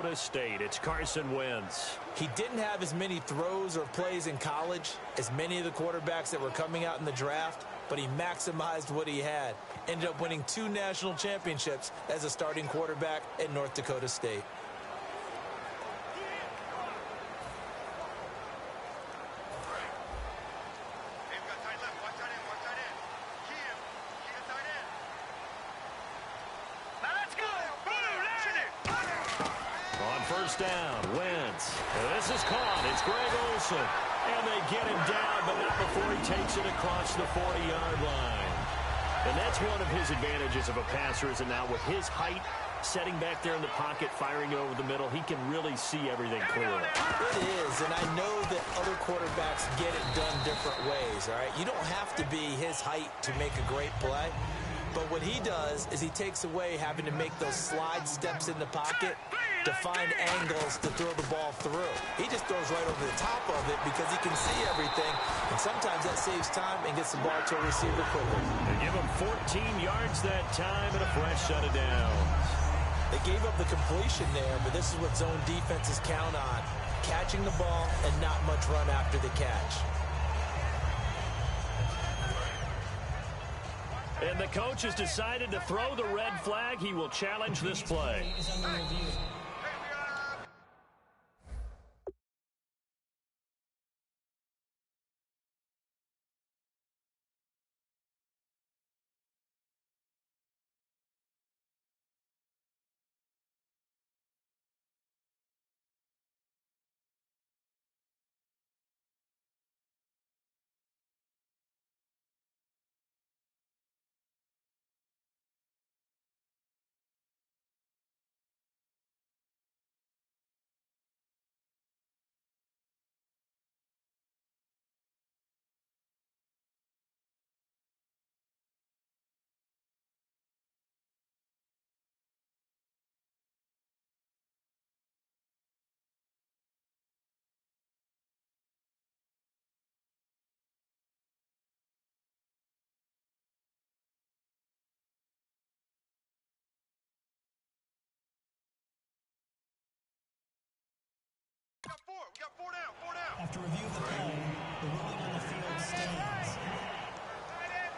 State. It's Carson Wentz. He didn't have as many throws or plays in college as many of the quarterbacks that were coming out in the draft, but he maximized what he had. Ended up winning 2 national championships as a starting quarterback at North Dakota State. First down, Wentz. This is caught. It's Greg Olsen. And they get him down, but not before he takes it across the 40-yard line. And that's one of his advantages of a passer, is that now with his height, setting back there in the pocket, firing it over the middle, he can really see everything clearly. It is, and I know that other quarterbacks get it done different ways, all right? You don't have to be his height to make a great play. But what he does is he takes away having to make those slide steps in the pocket to find angles to throw the ball through. He just throws right over the top of it because he can see everything, and sometimes that saves time and gets the ball to a receiver quickly. They give him 14 yards that time and a fresh set of downs. They gave up the completion there, but this is what zone defenses count on, catching the ball and not much run after the catch. And the coach has decided to throw the red flag. He will challenge this play. We got four down. After review of the play, the ruling on the field stands.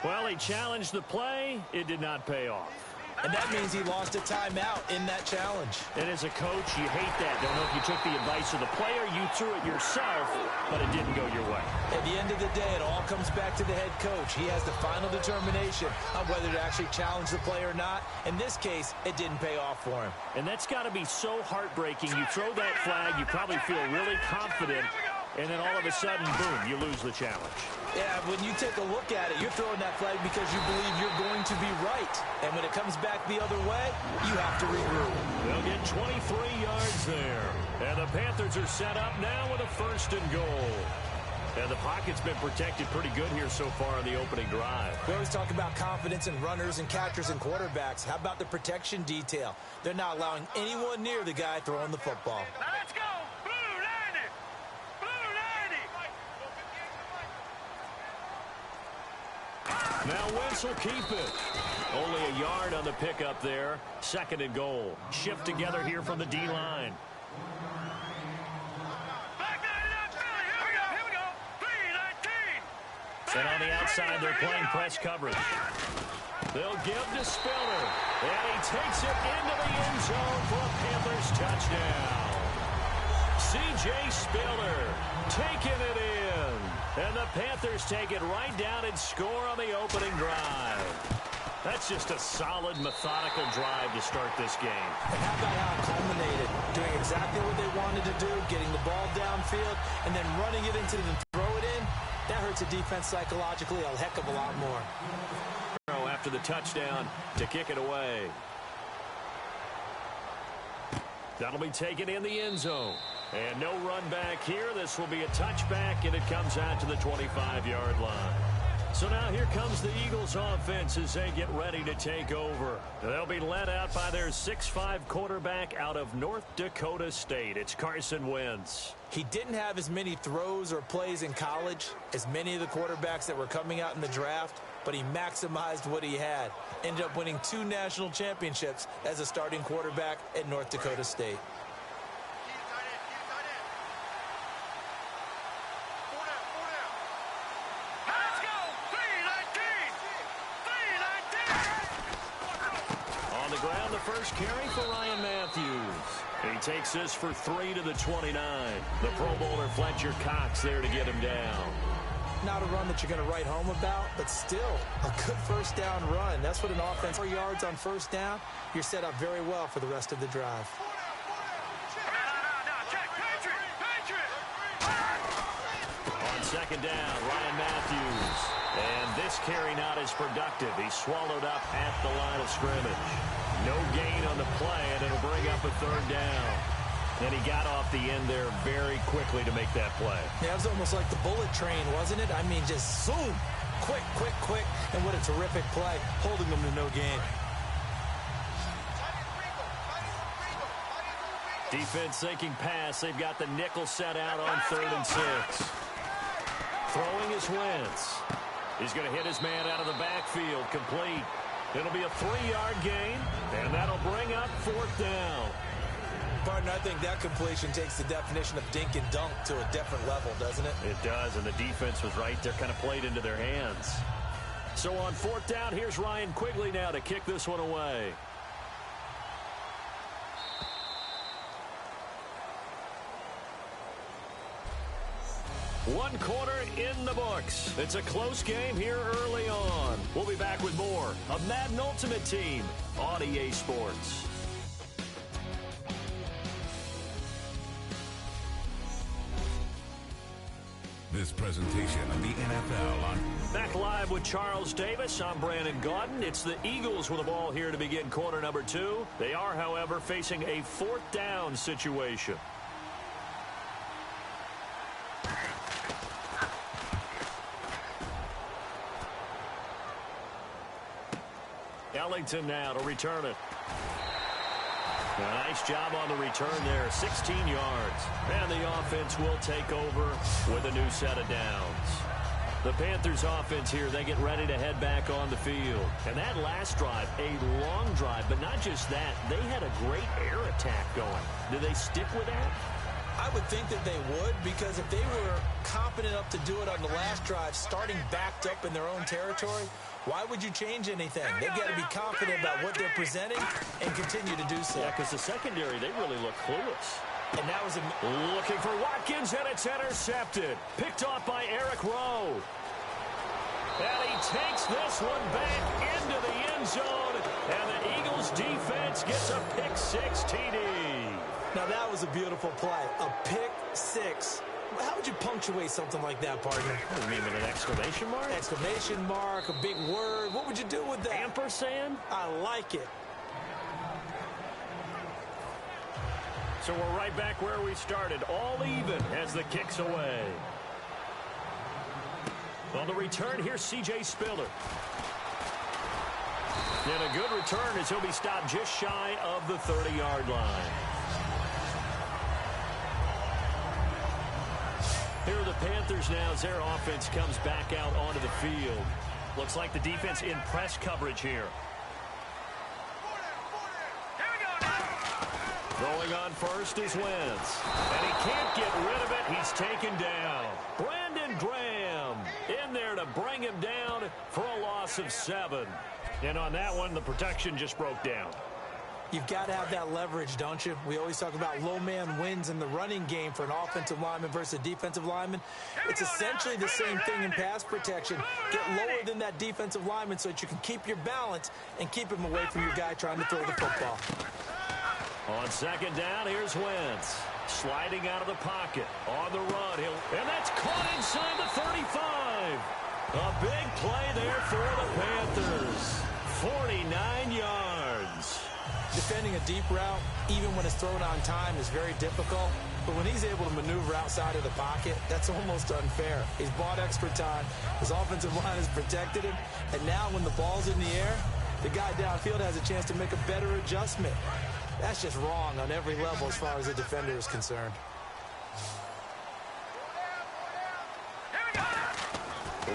Well, he challenged the play. It did not pay off. And that means he lost a timeout in that challenge. And as a coach, you hate that. Don't know if you took the advice of the player, you threw it yourself, but it didn't go your way. At the end of the day, it all comes back to the head coach. He has the final determination on whether to actually challenge the play or not. In this case, it didn't pay off for him. And that's got to be so heartbreaking. You throw that flag, you probably feel really confident, and then all of a sudden, boom, you lose the challenge. Yeah, when you take a look at it, you're throwing that flag because you believe you're going to be right. And when it comes back the other way, you have to regroup. They'll get 23 yards there. And the Panthers are set up now with a 1st and goal. And the pocket's been protected pretty good here so far on the opening drive. We always talk about confidence in runners and catchers and quarterbacks. How about the protection detail? They're not allowing anyone near the guy throwing the football. Now let's go! Blue 90! Blue 90! Now Wentz will keep it. Only a yard on the pickup there. 2nd and goal. Shift together here from the D-line. And on the outside, they're playing press coverage. They'll give to Spiller. And he takes it into the end zone for a Panthers touchdown. C.J. Spiller taking it in. And the Panthers take it right down and score on the opening drive. That's just a solid, methodical drive to start this game. And how about how it culminated? Doing exactly what they wanted to do, getting the ball downfield, and then running it into the throw it in. That hurts a defense psychologically a heck of a lot more. After the touchdown to kick it away. That'll be taken in the end zone. And no run back here. This will be a touchback, and it comes out to the 25-yard line. So now here comes the Eagles offense as they get ready to take over. They'll be led out by their 6'5" quarterback out of North Dakota State. It's Carson Wentz. He didn't have as many throws or plays in college as many of the quarterbacks that were coming out in the draft, but he maximized what he had. Ended up winning 2 national championships as a starting quarterback at North Dakota State. first carry for Ryan Matthews. He takes this for 3 to the 29. The Pro Bowler Fletcher Cox there to get him down. Not a run that you're going to write home about, but still a good first down run. That's what an offense, 4 yards on first down, you're set up very well for the rest of the drive. On second down, Ryan Matthews. And this carry not as productive. He's swallowed up at the line of scrimmage. No gain on the play, and it'll bring up a third down. And he got off the end there very quickly to make that play. Yeah, it was almost like the bullet train, wasn't it? I mean, just zoom. Quick, quick, quick. And what a terrific play, holding them to no gain. Defense thinking pass. They've got the nickel set out on 3rd and 6. Throwing is Wentz. He's going to hit his man out of the backfield. Complete. It'll be a 3-yard gain, and that'll bring up 4th down. Partner, I think that completion takes the definition of dink and dunk to a different level, doesn't it? It does, and the defense was right there, kind of played into their hands. So on 4th down, here's Ryan Quigley now to kick this one away. One quarter in the books. It's a close game here early on. We'll be back with more of Madden Ultimate Team on EA Sports. This presentation of the NFL on... Back live with Charles Davis. I'm Brandon Gaudin. It's the Eagles with the ball here to begin quarter number 2. They are, however, facing a 4th down situation. Ellington now to return it. A nice job on the return there, 16 yards. And the offense will take over with a new set of downs. The Panthers offense here, they get ready to head back on the field. And that last drive, a long drive, but not just that, they had a great air attack going. Do they stick with that? I would think that they would, because if they were confident enough to do it on the last drive, starting backed up in their own territory, why would you change anything? They've got to be confident about what they're presenting and continue to do so. Yeah, because the secondary, they really look clueless. And that was looking for Watkins, and it's intercepted. Picked off by Eric Rowe. And he takes this one back into the end zone, and the Eagles defense gets a pick 6 TD. Now, that was a beautiful play. A pick 6. How would you punctuate something like that, partner? What do you mean, with an exclamation mark? Exclamation mark, a big word. What would you do with that? Ampersand? I like it. So we're right back where we started, all even as the kick's away. On the return, here's C.J. Spiller. And a good return as he'll be stopped just shy of the 30-yard line. Here are the Panthers now as their offense comes back out onto the field. Looks like the defense in press coverage here. Throwing on first is Wentz. And he can't get rid of it. He's taken down. Brandon Graham in there to bring him down for a loss of 7. And on that one, the protection just broke down. You've got to have that leverage, don't you? We always talk about low man wins in the running game for an offensive lineman versus a defensive lineman. It's essentially the same thing in pass protection. Get lower than that defensive lineman so that you can keep your balance and keep him away from your guy trying to throw the football. On second down, here's Wentz. Sliding out of the pocket. On the run. And that's caught inside the 35. A big play there for the Panthers. 49 yards. Defending a deep route, even when it's thrown on time, is very difficult. But when he's able to maneuver outside of the pocket, that's almost unfair. He's bought extra time. His offensive line has protected him. And now when the ball's in the air, the guy downfield has a chance to make a better adjustment. That's just wrong on every level as far as the defender is concerned.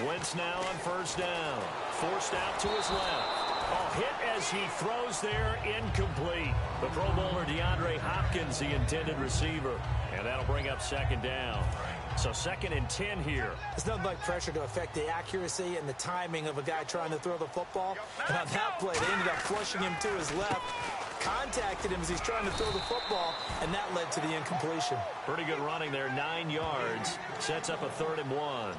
Wentz now on first down. Forced out to his left. Oh, hit as he throws there, incomplete. The Pro Bowler DeAndre Hopkins, the intended receiver. And that'll bring up second down. So 2nd and 10 here. It's nothing like pressure to affect the accuracy and the timing of a guy trying to throw the football. And on that play, they ended up flushing him to his left, contacted him as he's trying to throw the football, and that led to the incompletion. Pretty good running there, 9 yards. Sets up a 3rd and 1.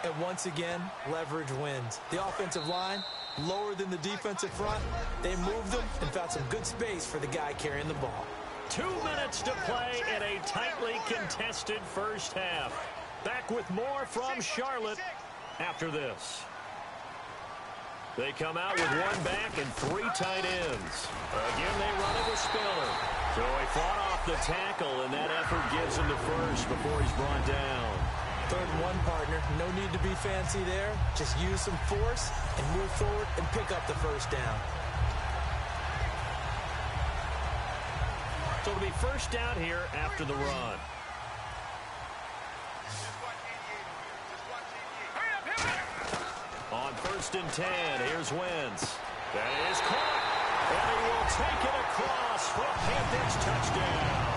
And once again, leverage wins. The offensive line, lower than the defensive front. They moved them and found some good space for the guy carrying the ball. 2 minutes to play in a tightly contested first half. Back with more from Charlotte after this. They come out with 1 back and 3 tight ends. Again, they run it with Spiller. So he fought off the tackle, and that effort gives him the first before he's brought down. 3rd and 1, partner. No need to be fancy there. Just use some force and move forward and pick up the first down. So it'll be first down here after the run. On 1st and 10, here's Wentz. That is caught, and he will take it across for a Panthers touchdown.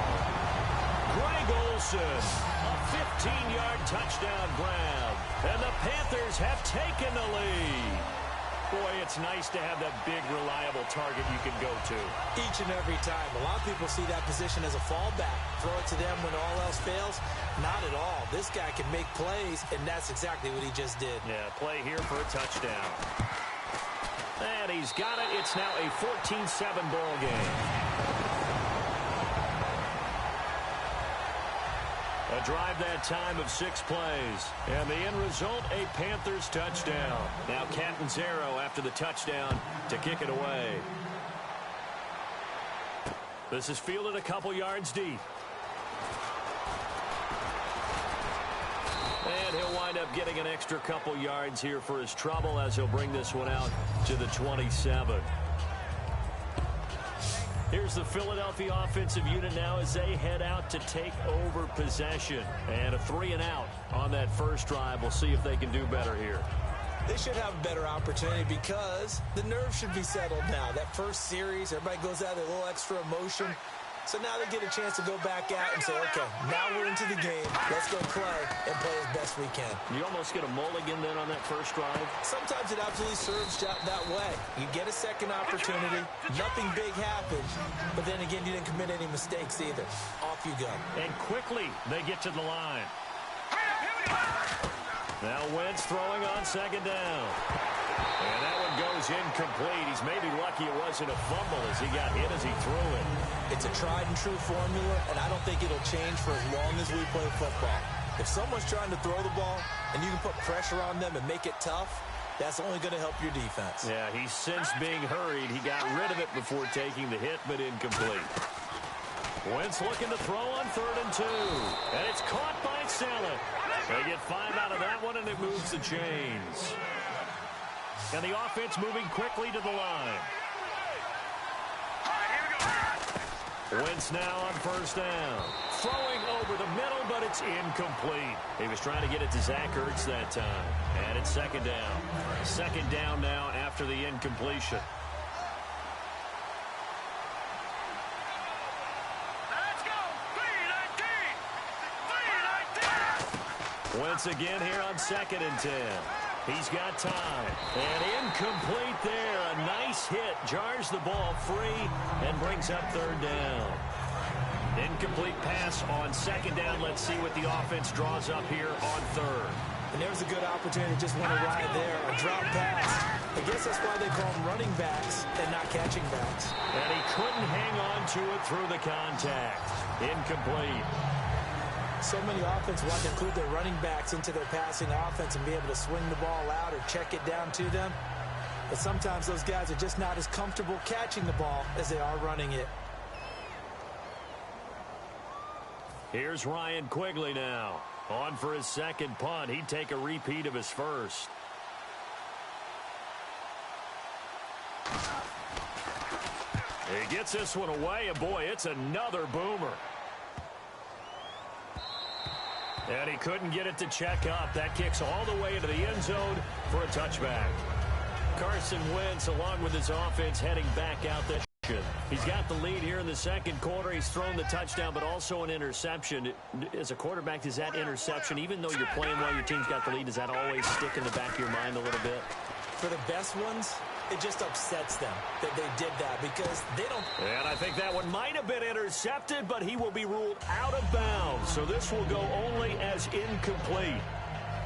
Greg Olsen, a 15-yard touchdown grab, and the Panthers have taken the lead. Boy, it's nice to have that big, reliable target you can go to. Each and every time. A lot of people see that position as a fallback. Throw it to them when all else fails. Not at all. This guy can make plays, and that's exactly what he just did. Yeah, play here for a touchdown. And he's got it. It's now a 14-7 ball game. A drive that time of 6 plays. And the end result, a Panthers touchdown. Now Catanzaro after the touchdown to kick it away. This is fielded a couple yards deep. And he'll wind up getting an extra couple yards here for his trouble as he'll bring this one out to the 27. Here's the Philadelphia offensive unit now as they head out to take over possession. And a 3-and-out on that first drive. We'll see if they can do better here. They should have a better opportunity because the nerves should be settled now. That first series, everybody goes out with a little extra emotion. So now they get a chance to go back out and say, okay, now we're into the game. Let's go play and play as best we can. You almost get a mulligan then on that first drive? Sometimes it absolutely serves that way. You get a second opportunity. Nothing big happens. But then again, you didn't commit any mistakes either. Off you go. And quickly they get to the line. Now Wentz throwing on 2nd down. And that one goes incomplete. He's maybe lucky it wasn't a fumble as he got hit as he threw it. It's a tried-and-true formula, and I don't think it'll change for as long as we play football. If someone's trying to throw the ball and you can put pressure on them and make it tough, that's only going to help your defense. Yeah, he's since being hurried. He got rid of it before taking the hit, but incomplete. Wentz looking to throw on 3rd and 2. And it's caught by Saleh. They get 5 out of that one, and it moves the chains. And the offense moving quickly to the line. Wentz now on 1st down. Throwing over the middle, but it's incomplete. He was trying to get it to Zach Ertz that time. And it's 2nd down. 2nd down now after the incompletion. Let's go! 3-19! Wentz again here on 2nd and 10. He's got time. And incomplete there. A nice hit. Jars the ball free and brings up 3rd down. Incomplete pass on 2nd down. Let's see what the offense draws up here on 3rd. And there's a good opportunity. Just want to ride there. A drop pass. I guess that's why they call them running backs and not catching backs. And he couldn't hang on to it through the contact. Incomplete. So many offenses want to include their running backs into their passing offense and be able to swing the ball out or check it down to them. But sometimes those guys are just not as comfortable catching the ball as they are running it. Here's Ryan Quigley now. On for his 2nd punt. He'd take a repeat of his first. He gets this one away, and boy, it's another boomer. And he couldn't get it to check up. That kicks all the way into the end zone for a touchback. Carson Wentz, along with his offense, heading back out there. question. He's got the lead here in the second quarter. He's thrown the touchdown, but also an interception. As a quarterback, does that interception, even though you're playing well, your team's got the lead, does that always stick in the back of your mind a little bit? For the best ones, it just upsets them that they did that because they don't. And I think that one might have been intercepted, but he will be ruled out of bounds. So this will go only as incomplete.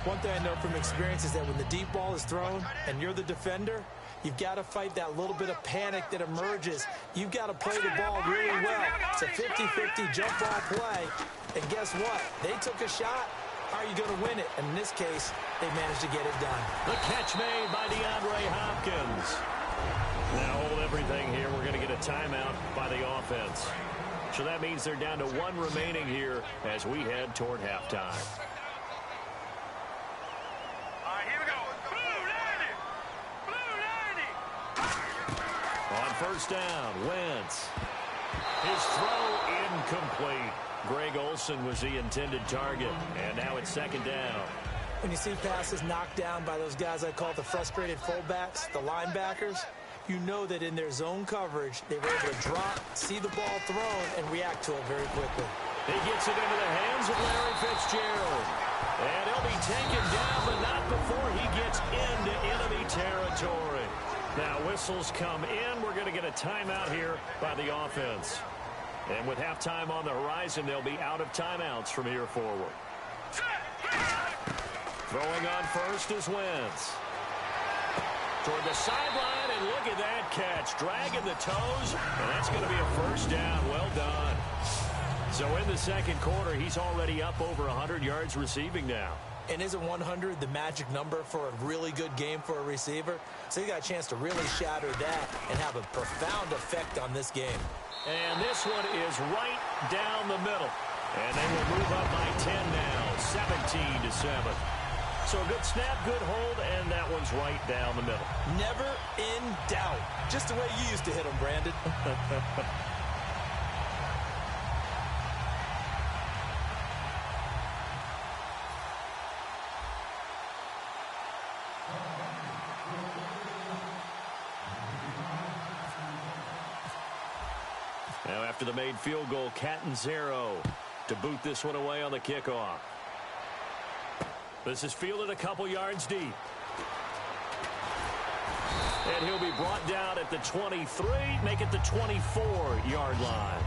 One thing I know from experience is that when the deep ball is thrown and you're the defender, you've got to fight that little bit of panic that emerges. You've got to play the ball really well. It's a 50-50 jump ball play. And guess what? They took a shot. How are you going to win it? And in this case, they managed to get it done. The catch made by DeAndre Hopkins. Now hold everything here. We're going to get a timeout by the offense. So that means they're down to one remaining here as we head toward halftime. First down, Wentz. His throw incomplete. Greg Olsen was the intended target, and now it's second down. When you see passes knocked down by those guys I call the frustrated fullbacks, the linebackers, you know that in their zone coverage, they were able to drop, see the ball thrown, and react to it very quickly. He gets it into the hands of Larry Fitzgerald. And he'll be taken down, but not before he gets into enemy territory. Now whistles come in. We're going to get a timeout here by the offense. And with halftime on the horizon, they'll be out of timeouts from here forward. Throwing on first is Wentz. Toward the sideline, and look at that catch. Dragging the toes, and that's going to be a first down. Well done. So in the second quarter, he's already up over 100 yards receiving now. And isn't 100 the magic number for a really good game for a receiver? So you got a chance to really shatter that and have a profound effect on this game. And this one is right down the middle. And they will move up by 10 now, 17-7. So a good snap, good hold, and that one's right down the middle. Never in doubt. Just the way you used to hit them, Brandon. Now after the made field goal, Catanzaro to boot this one away on the kickoff. This is fielded a couple yards deep. And he'll be brought down at the 23, make it the 24-yard line.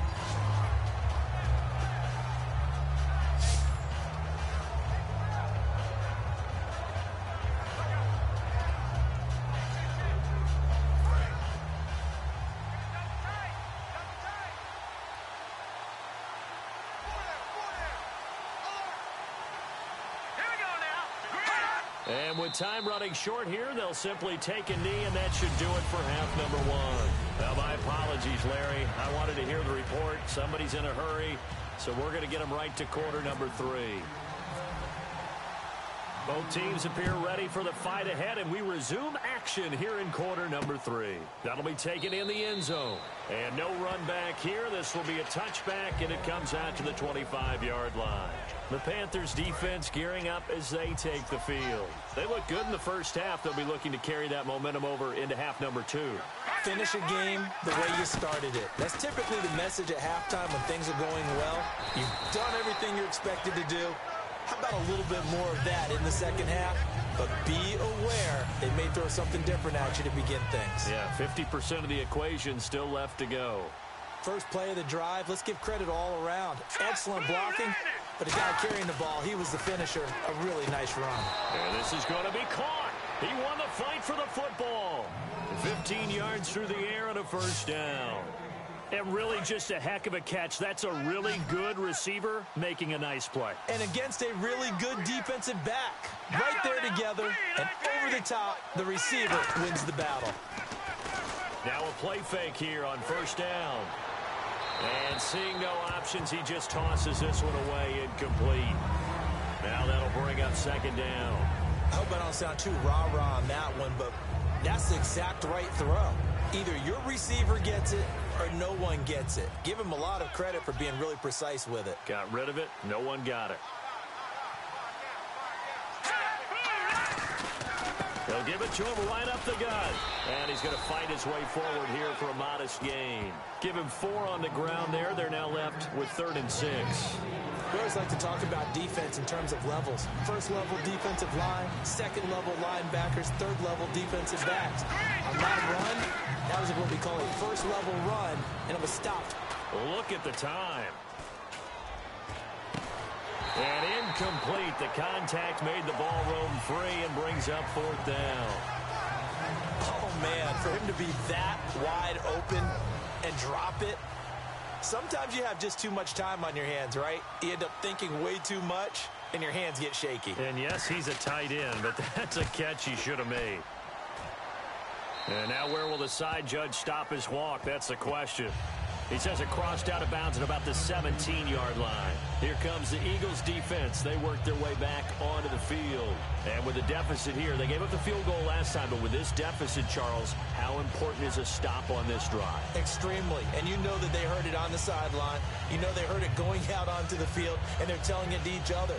And with time running short here, they'll simply take a knee, and that should do it for half number one. Now, my apologies, Larry. I wanted to hear the report. Somebody's in a hurry, so we're going to get them right to quarter number 3. Both teams appear ready for the fight ahead, and we resume action here in quarter number 3. That'll be taken in the end zone. And no run back here. This will be a touchback, and it comes out to the 25-yard line. The Panthers defense gearing up as they take the field. They look good in the first half. They'll be looking to carry that momentum over into half number 2. Finish a game the way you started it. That's typically the message at halftime when things are going well. You've done everything you're expected to do. How about a little bit more of that in the second half? But be aware they may throw something different at you to begin things. Yeah, 50% of the equation still left to go. First play of the drive, let's give credit all around. Excellent blocking, but the guy carrying the ball, he was the finisher. A really nice run. And this is going to be caught. He won the fight for the football. 15 yards through the air and a first down. And really just a heck of a catch. That's a really good receiver making a nice play. And against a really good defensive back. Right there together and over the top, the receiver wins the battle. Now a play fake here on first down. And seeing no options, he just tosses this one away incomplete. Now that'll bring up second down. I hope I don't sound too rah-rah on that one, but that's the exact right throw. Either your receiver gets it or no one gets it. Give him a lot of credit for being really precise with it. Got rid of it. No one got it. They'll They'll give it to him right up the gut. And he's going to fight his way forward here for a modest gain. Give him 4 on the ground there. They're now left with 3rd and 6. We always like to talk about defense in terms of levels. First level defensive line, second level linebackers, third level defensive backs. On that run, that was what we call a first level run, and it was stopped. Look at the time. And incomplete. The contact made the ball roam free and brings up 4th down. Oh, man, for him to be that wide open and drop it. Sometimes you have just too much time on your hands, right? You end up thinking way too much, and your hands get shaky. And, yes, he's a tight end, but that's a catch he should have made. And now where will the side judge stop his walk? That's the question. He says it crossed out of bounds at about the 17-yard line. Here comes the Eagles defense. They work their way back onto the field. And with a deficit here, they gave up the field goal last time, but with this deficit, Charles, how important is a stop on this drive? Extremely. And you know that they heard it on the sideline. You know they heard it going out onto the field, and they're telling it to each other.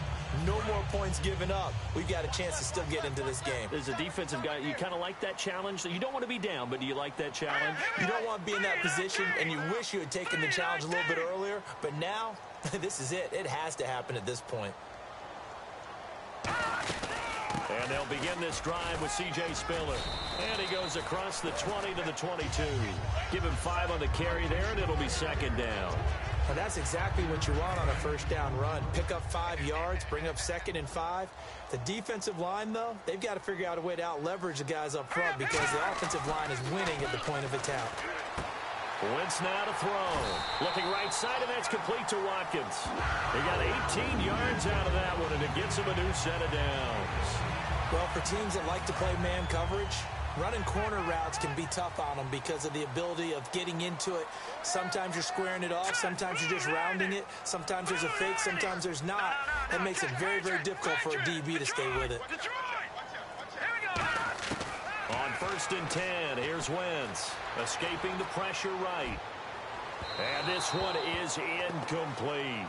No more points given up. We've got a chance to still get into this game. As a defensive guy, you kind of like that challenge? You don't want to be down, but do you like that challenge? You don't want to be in that position, and you wish you had taken the challenge a little bit earlier, but now, this is it. It has to happen at this point. And they'll begin this drive with C.J. Spiller. And he goes across the 20 to the 22. Give him 5 on the carry there, and it'll be 2nd down. Well, that's exactly what you want on a first down run. Pick up 5 yards, bring up 2nd and 5. The defensive line, though, they've got to figure out a way to out-leverage the guys up front because the offensive line is winning at the point of attack. Wentz now to throw. Looking right side, and that's complete to Watkins. He got 18 yards out of that one, and it gets him a new set of downs. Well, for teams that like to play man coverage, running corner routes can be tough on them because of the ability of getting into it. Sometimes you're squaring it off. Sometimes you're just rounding it. Sometimes there's a fake. Sometimes there's not. That makes it very, very difficult for a DB to stay with it. On 1st and 10, here's Wentz. Escaping the pressure right. And this one is incomplete.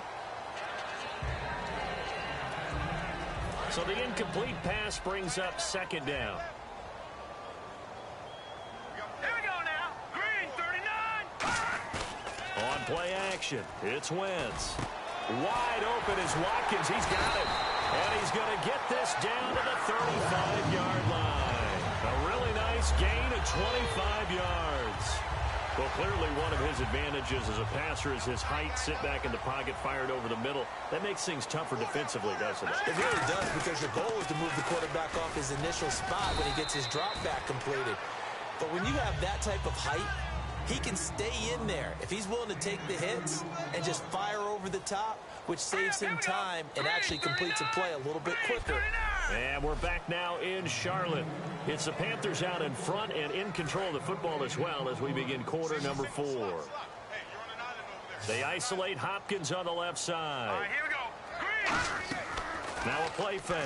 So the incomplete pass brings up 2nd down. Here we go now. Green, 39. On play action, it's Wentz. Wide open is Watkins. He's got it. And he's going to get this down to the 35-yard line. A really nice gain of 25 yards. Well, clearly one of his advantages as a passer is his height. Sit back in the pocket, fired over the middle. That makes things tougher defensively, doesn't it? It really does, because your goal is to move the quarterback off his initial spot when he gets his drop back completed. But when you have that type of height, he can stay in there. If he's willing to take the hits and just fire over the top, which saves him time and actually completes a play a little bit quicker. And we're back now in Charlotte. It's the Panthers out in front and in control of the football as well as we begin quarter number 4. They isolate Hopkins on the left side. All right, here we go. Green. Now a play fake.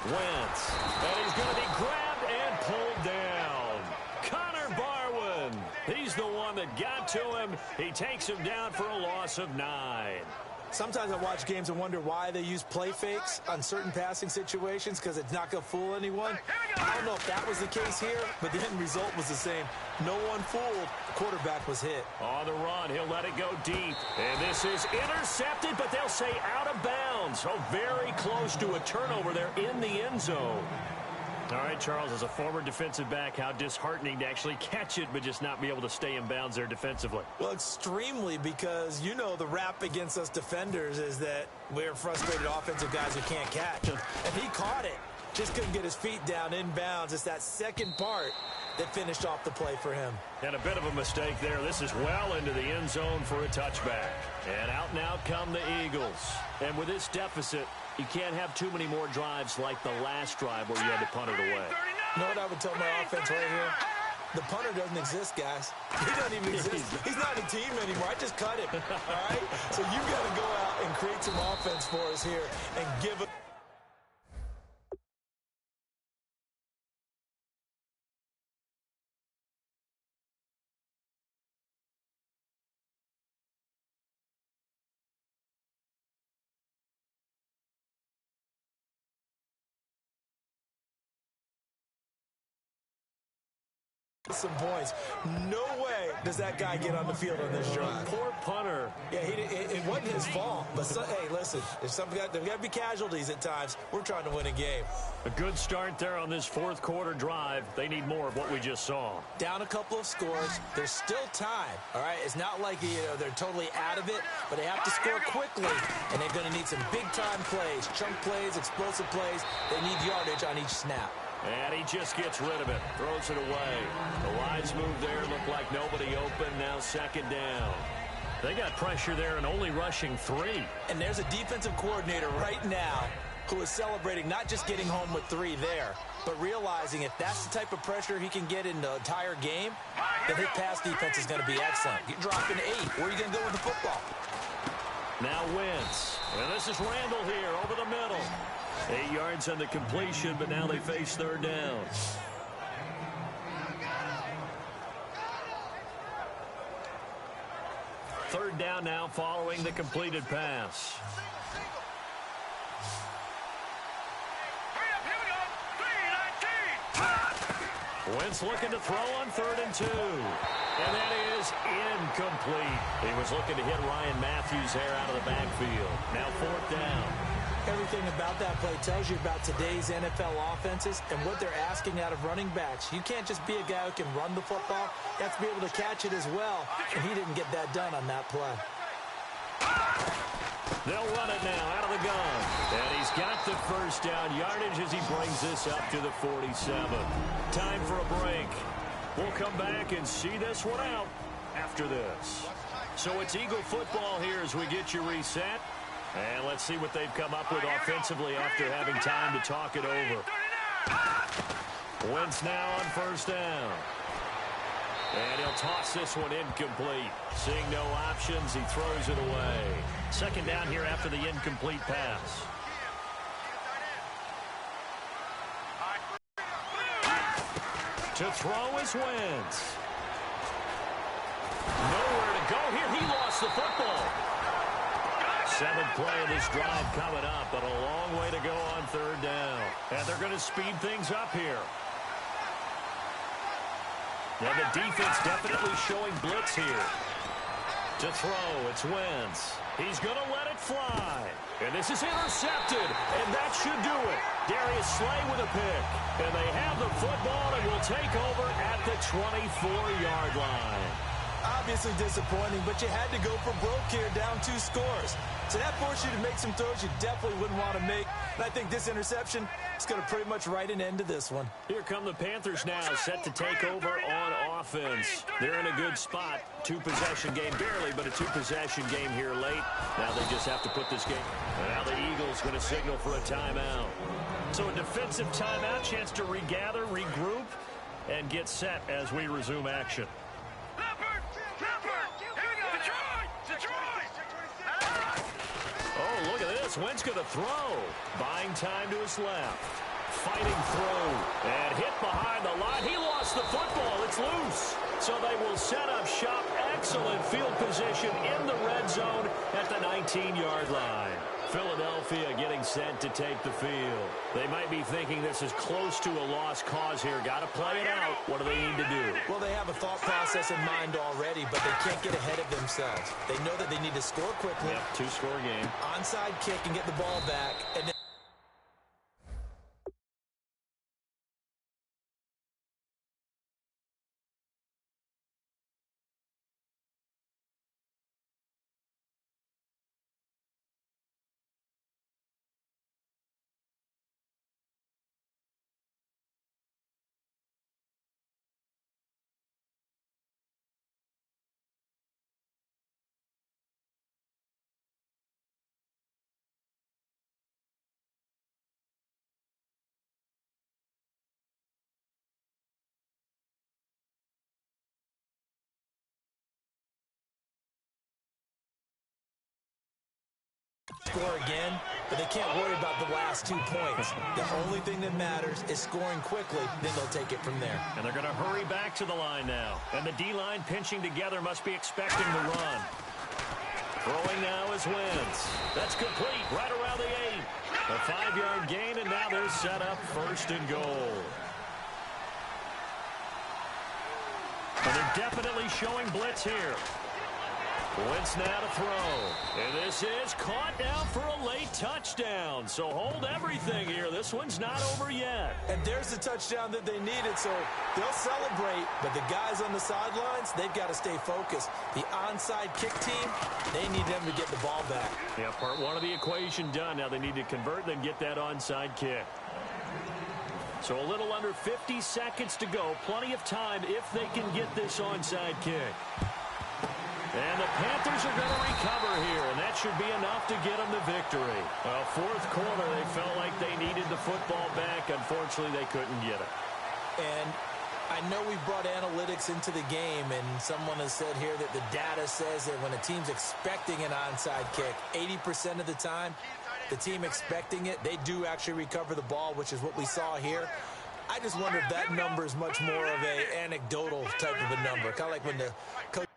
Wentz. And he's going to be grabbed and pulled down. Connor Barwin. He's the one that got to him. He takes him down for a loss of 9. Sometimes I watch games and wonder why they use play fakes on certain passing situations, because it's not going to fool anyone. I don't know if that was the case here, but the end result was the same. No one fooled. The quarterback was hit. On the run, he'll let it go deep. And this is intercepted, but they'll say out of bounds. So very close to a turnover there in the end zone. All right, Charles, as a former defensive back, how disheartening to actually catch it but just not be able to stay in bounds there defensively. Well, extremely, because you know the rap against us defenders is that we're frustrated offensive guys who can't catch. And he caught it. Just couldn't get his feet down in bounds. It's that second part that finished off the play for him. And a bit of a mistake there. This is well into the end zone for a touchback. And out and out come the Eagles. And with this deficit, you can't have too many more drives like the last drive where you had to punt it away. You know what I would tell my offense right here? The punter doesn't exist, guys. He doesn't even exist. He's not a team anymore. I just cut him. All right? So you've got to go out and create some offense for us here and give it. some points. No way does that guy get on the field on this drive. Poor punter. Yeah, it wasn't his fault. But, hey, listen, there's got to be casualties at times. We're trying to win a game. A good start there on this fourth quarter drive. They need more of what we just saw. Down a couple of scores. There's still time, all right? It's not like they're totally out of it, but they have to score quickly, and they're going to need some big-time plays, chunk plays, explosive plays. They need yardage on each snap. And he just gets rid of it, throws it away. The wise move there, looked like nobody open, now second down. They got pressure there and only rushing 3. And there's a defensive coordinator right now who is celebrating not just getting home with 3 there, but realizing if that's the type of pressure he can get in the entire game, then his pass defense is going to be excellent. You drop in 8. Where are you going to go with the football? Now Wentz. And this is Randall here over the middle. 8 yards on the completion, but now they face third down. Third down now following the completed pass. Wentz looking to throw on 3rd and 2. And that is incomplete. He was looking to hit Ryan Matthews there out of the backfield. Now 4th down. Everything about that play tells you about today's NFL offenses and what they're asking out of running backs. You can't just be a guy who can run the football. You have to be able to catch it as well, and he didn't get that done on that play. They'll run it now out of the gun. And he's got the first down yardage as he brings this up to the 47. Time for a break. We'll come back and see this one out after this. So it's Eagle football here as we get you reset. And let's see what they've come up with offensively after having time to talk it over. Wentz now on first down. And he'll toss this one incomplete. Seeing no options, he throws it away. Second down here after the incomplete pass. To throw is Wentz. Nowhere to go here. He lost the football. 7th play of this drive coming up, but a long way to go on third down. And they're going to speed things up here. And the defense definitely showing blitz here. To throw, it's Wentz. He's going to let it fly. And this is intercepted, and that should do it. Darius Slay with a pick. And they have the football and will take over at the 24-yard line. Obviously disappointing, but you had to go for broke here, down 2 scores. So that forced you to make some throws you definitely wouldn't want to make. And I think this interception is going to pretty much write an end to this one. Here come the Panthers now, set to take over on offense. They're in a good spot. 2-possession game, barely, but a 2-possession game here late. Now they just have to put this game. And now the Eagles going to signal for a timeout. So a defensive timeout, chance to regather, regroup, and get set as we resume action. Oh, look at this. Wentz going to throw. Buying time to his left. Fighting through. And hit behind the line. He lost the football. It's loose. So they will set up shop. Excellent field position in the red zone at the 19-yard line. Philadelphia getting set to take the field. They might be thinking this is close to a lost cause here. Got to play it out. What do they need to do? Well, they have a thought process in mind already, but they can't get ahead of themselves. They know that they need to score quickly. Yep, 2-score game. Onside kick and get the ball back. And then score again, but they can't worry about the last 2 points. The only thing that matters is scoring quickly, then they'll take it from there. And they're going to hurry back to the line now. And the D-line pinching together must be expecting the run. Throwing now is Wentz. That's complete right around the 8. A 5-yard gain, and now they're set up 1st and goal. And they're definitely showing blitz here. Wentz now to throw. And this is caught now for a late touchdown. So hold everything here. This one's not over yet. And there's the touchdown that they needed, so they'll celebrate. But the guys on the sidelines, they've got to stay focused. The onside kick team, they need them to get the ball back. Yeah, part one of the equation done. Now they need to convert and then get that onside kick. So a little under 50 seconds to go. Plenty of time if they can get this onside kick. And the Panthers are going to recover here, and that should be enough to get them the victory. Well, fourth quarter, they felt like they needed the football back. Unfortunately, they couldn't get it. And I know we brought analytics into the game, and someone has said here that the data says that when a team's expecting an onside kick, 80% of the time, the team expecting it, they do actually recover the ball, which is what we saw here. I just wonder if that number is much more of an anecdotal type of a number, kind of like when the coach.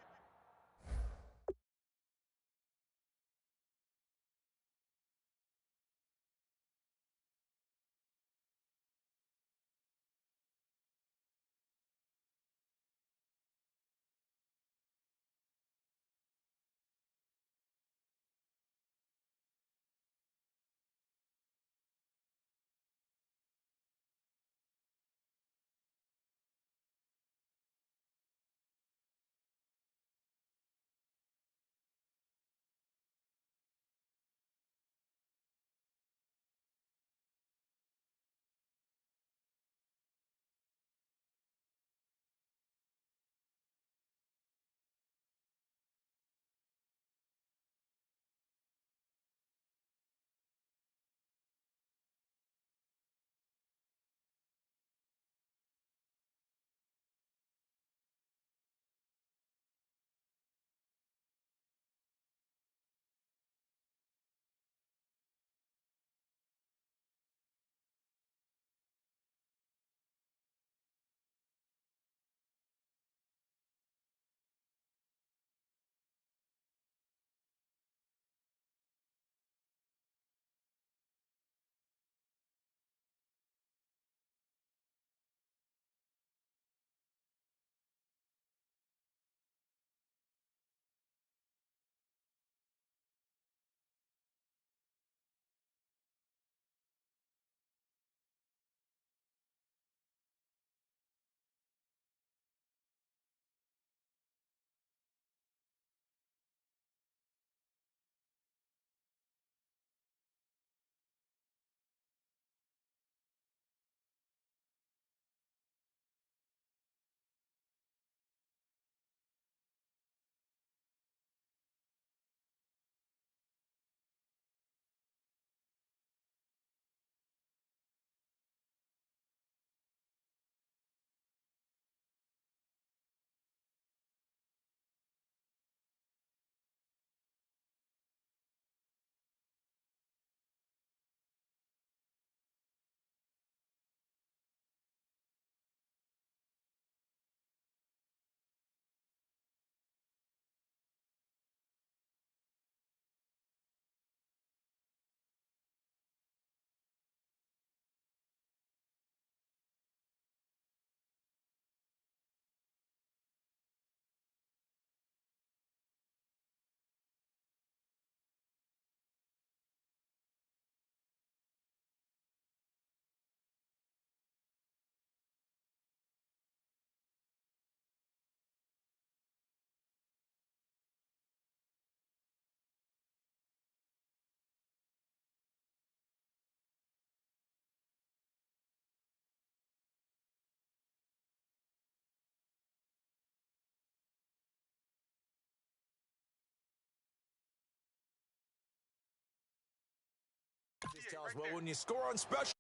Just tell us, well, when you score on special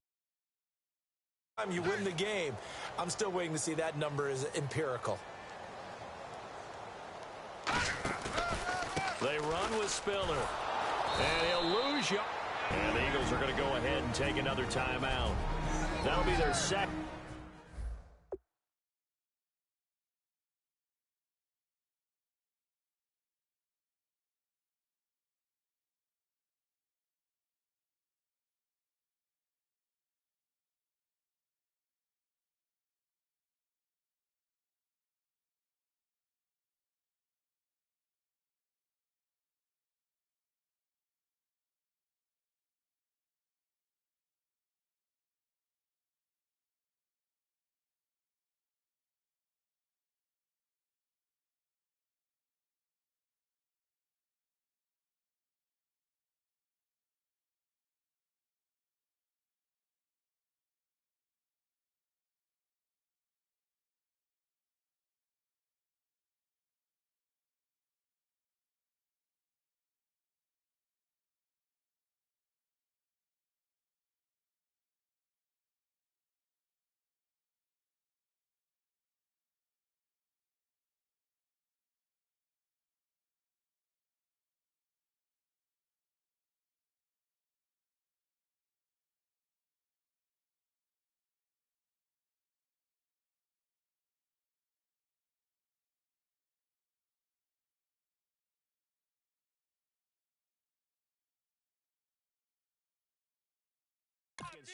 time, you win the game. I'm still waiting to see that number is empirical. They run with Spiller. And he'll lose you. And the Eagles are going to go ahead and take another timeout. That'll be their second.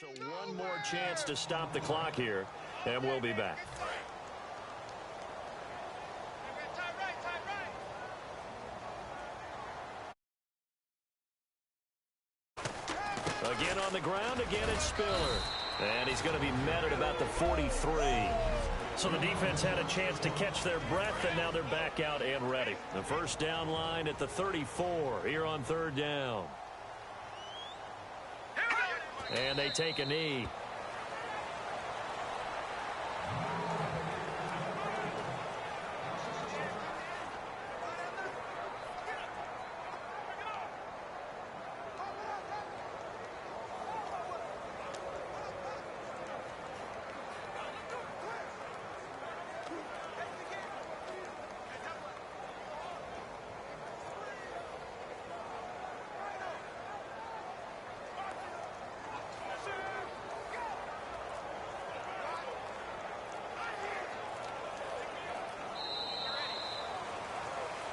So one more chance to stop the clock here, and we'll be back. Again on the ground, again it's Spiller. And he's going to be met at about the 43. So the defense had a chance to catch their breath, and now they're back out and ready. The first down line at the 34 here on third down. And they take a knee.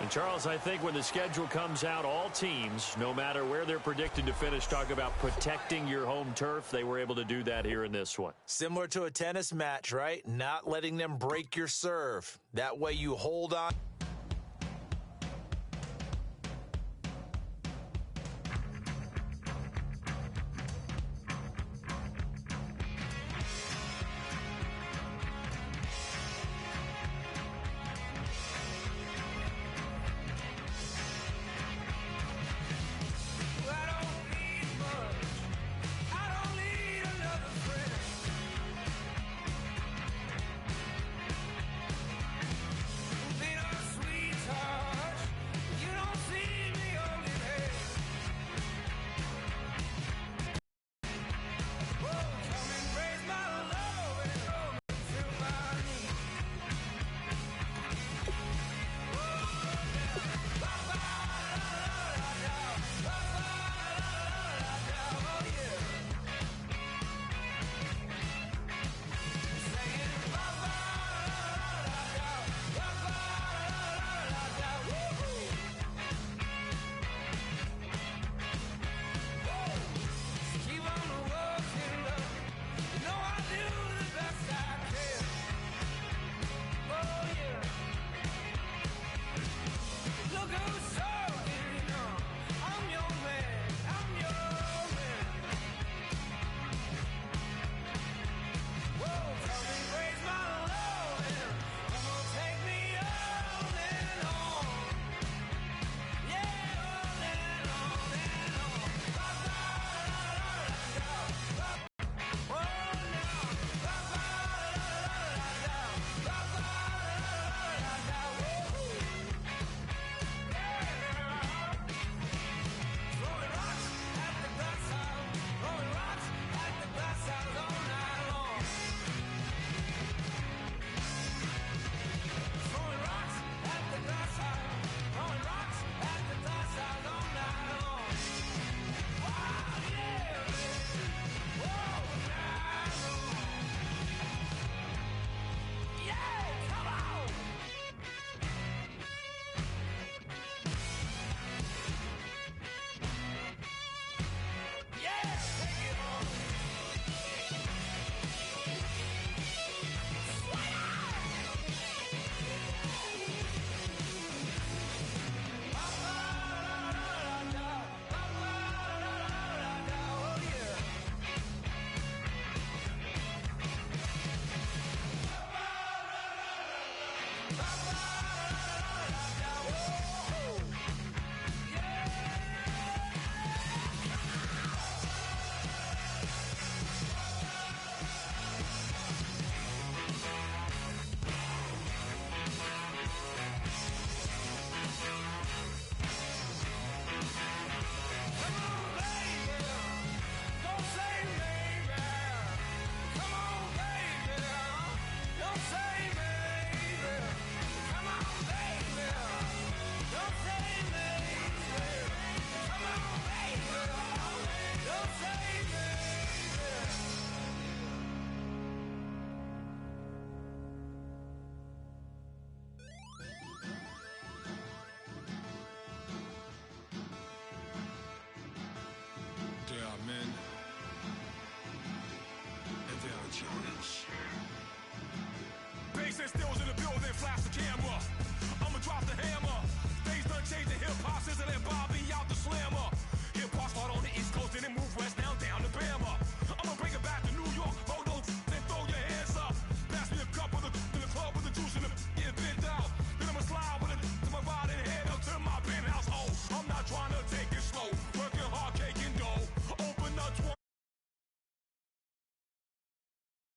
And Charles, I think when the schedule comes out, all teams, no matter where they're predicted to finish, talk about protecting your home turf. They were able to do that here in this one. Similar to a tennis match, right? Not letting them break your serve. That way you hold on.